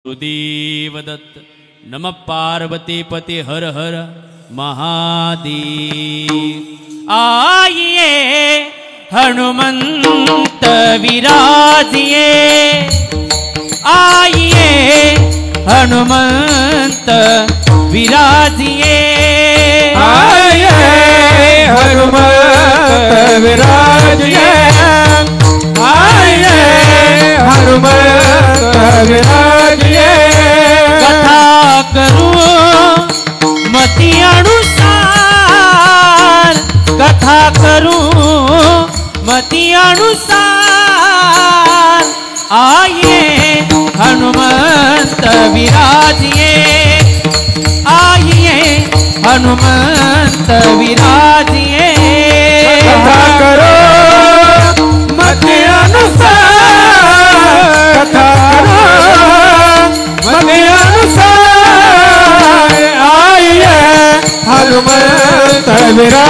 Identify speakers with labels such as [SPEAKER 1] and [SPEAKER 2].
[SPEAKER 1] गुरुदेव दत्त। नमः पार्वती पति हर हर महादेव। आइए हनुमंत विराजिए, आइए हनुमंत विराजिए,
[SPEAKER 2] आइए हनुमंत विराजिए, आइए हनुमंत विराजिए।
[SPEAKER 1] कथा करूं मति अनुसार, कथा करूं मति अनुसार, आइए हनुमंत विराजिए, आइए हनुमंत विराजिए।
[SPEAKER 2] कथा करो मति अनुसार, कथा करो मति अनुसार, आइए हनुमंत विराजिए।